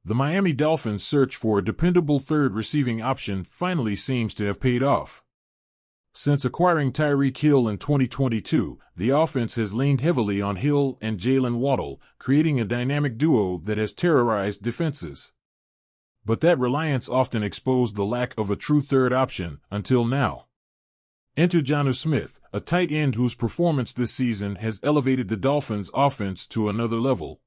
The Miami Dolphins' search for a dependable third receiving option finally seems to have paid off. Since acquiring Tyreek Hill in 2022, the offense has leaned heavily on Hill and Jalen Waddle, creating a dynamic duo that has terrorized defenses. But that reliance often exposed the lack of a true third option until now. Enter Jonnu Smith, a tight end whose performance this season has elevated the Dolphins' offense to another level.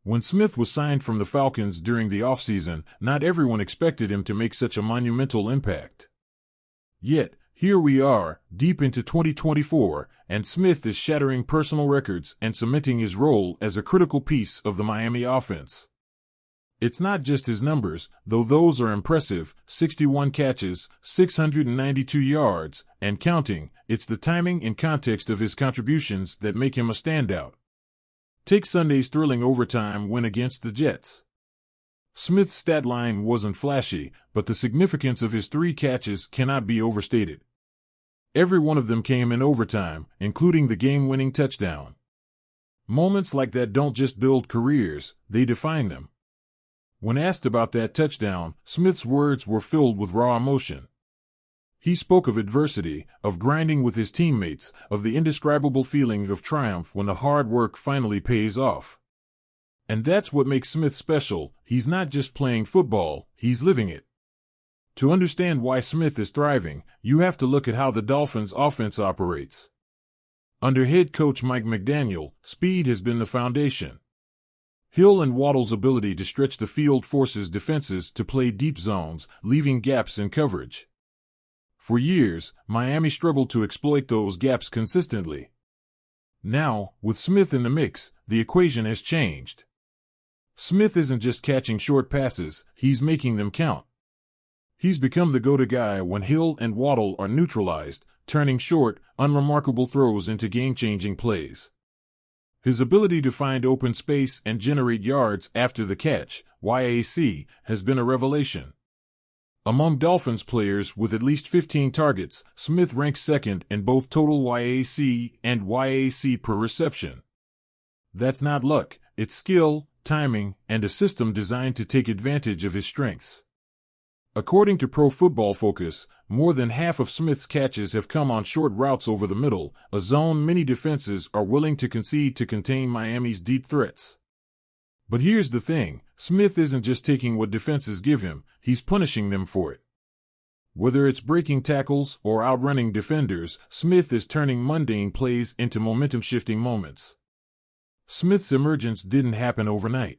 When Smith was signed from the Falcons during the offseason, not everyone expected him to make such a monumental impact. Yet, here we are, deep into 2024, and Smith is shattering personal records and cementing his role as a critical piece of the Miami offense. It's not just his numbers, though those are impressive, 61 catches, 692 yards, and counting. It's the timing and context of his contributions that make him a standout. Take Sunday's thrilling overtime win against the Jets. Smith's stat line wasn't flashy, but the significance of his 3 catches cannot be overstated. Every one of them came in overtime, including the game-winning touchdown. Moments like that don't just build careers, they define them. When asked about that touchdown, Smith's words were filled with raw emotion. He spoke of adversity, of grinding with his teammates, of the indescribable feeling of triumph when the hard work finally pays off. And that's what makes Smith special. He's not just playing football, he's living it. To understand why Smith is thriving, you have to look at how the Dolphins' offense operates. Under head coach Mike McDaniel, speed has been the foundation. Hill and Waddle's ability to stretch the field forces defenses to play deep zones, leaving gaps in coverage. For years, Miami struggled to exploit those gaps consistently. Now, with Smith in the mix, the equation has changed. Smith isn't just catching short passes, he's making them count. He's become the go-to guy when Hill and Waddle are neutralized, turning short, unremarkable throws into game-changing plays. His ability to find open space and generate yards after the catch, YAC, has been a revelation. Among Dolphins players with at least 15 targets, Smith ranks second in both total YAC and YAC per reception. That's not luck, it's skill, timing, and a system designed to take advantage of his strengths. According to Pro Football Focus, more than half of Smith's catches have come on short routes over the middle, a zone many defenses are willing to concede to contain Miami's deep threats. But here's the thing, Smith isn't just taking what defenses give him, he's punishing them for it. Whether it's breaking tackles or outrunning defenders, Smith is turning mundane plays into momentum-shifting moments. Smith's emergence didn't happen overnight.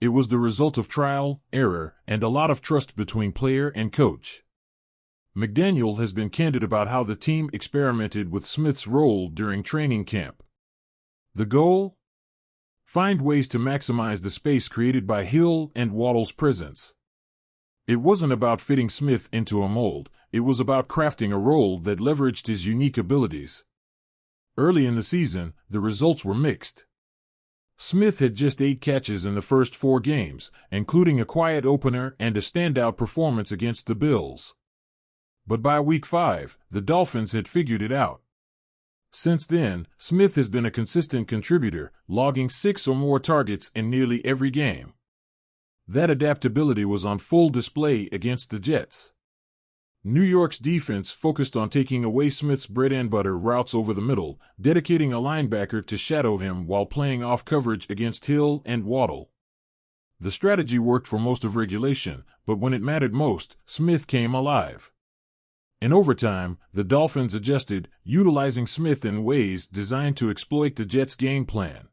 It was the result of trial, error, and a lot of trust between player and coach. McDaniel has been candid about how the team experimented with Smith's role during training camp. The goal? Find ways to maximize the space created by Hill and Waddle's presence. It wasn't about fitting Smith into a mold, it was about crafting a role that leveraged his unique abilities. Early in the season, the results were mixed. Smith had just 8 catches in the first 4 games, including a quiet opener and a standout performance against the Bills. But by week 5, the Dolphins had figured it out. Since then, Smith has been a consistent contributor, logging 6 or more targets in nearly every game. That adaptability was on full display against the Jets. New York's defense focused on taking away Smith's bread-and-butter routes over the middle, dedicating a linebacker to shadow him while playing off coverage against Hill and Waddle. The strategy worked for most of regulation, but when it mattered most, Smith came alive. In overtime, the Dolphins adjusted, utilizing Smith in ways designed to exploit the Jets' game plan.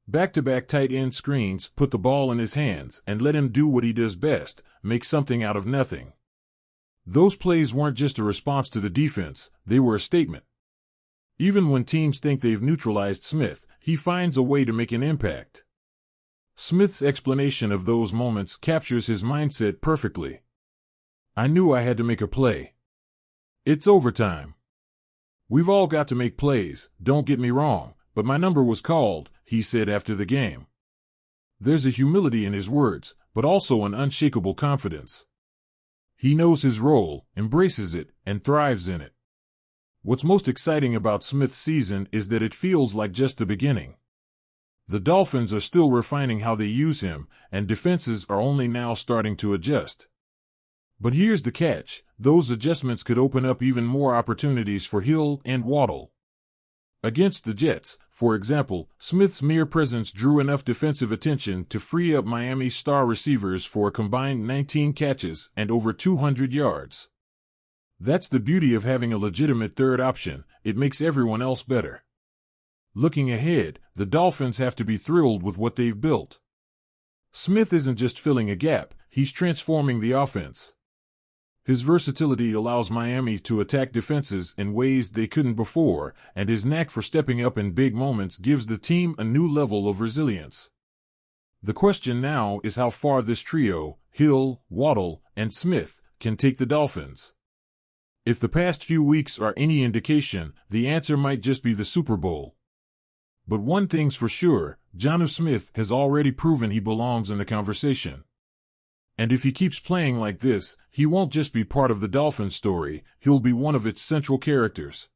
Back-to-back tight end screens put the ball in his hands and let him do what he does best, make something out of nothing. Those plays weren't just a response to the defense, they were a statement. Even when teams think they've neutralized Smith, he finds a way to make an impact. Smith's explanation of those moments captures his mindset perfectly. I knew I had to make a play. It's overtime. We've all got to make plays, don't get me wrong, but my number was called, he said after the game. There's a humility in his words, but also an unshakable confidence. He knows his role, embraces it, and thrives in it. What's most exciting about Smith's season is that it feels like just the beginning. The Dolphins are still refining how they use him, and defenses are only now starting to adjust. But here's the catch: those adjustments could open up even more opportunities for Hill and Waddle. Against the Jets, for example, Smith's mere presence drew enough defensive attention to free up Miami's star receivers for a combined 19 catches and over 200 yards. That's the beauty of having a legitimate third option. It makes everyone else better. Looking ahead, the Dolphins have to be thrilled with what they've built. Smith isn't just filling a gap, he's transforming the offense. His versatility allows Miami to attack defenses in ways they couldn't before, and his knack for stepping up in big moments gives the team a new level of resilience. The question now is how far this trio, Hill, Waddle, and Smith, can take the Dolphins. If the past few weeks are any indication, the answer might just be the Super Bowl. But one thing's for sure, Jonnu Smith has already proven he belongs in the conversation. And if he keeps playing like this, he won't just be part of the Dolphins story, he'll be one of its central characters.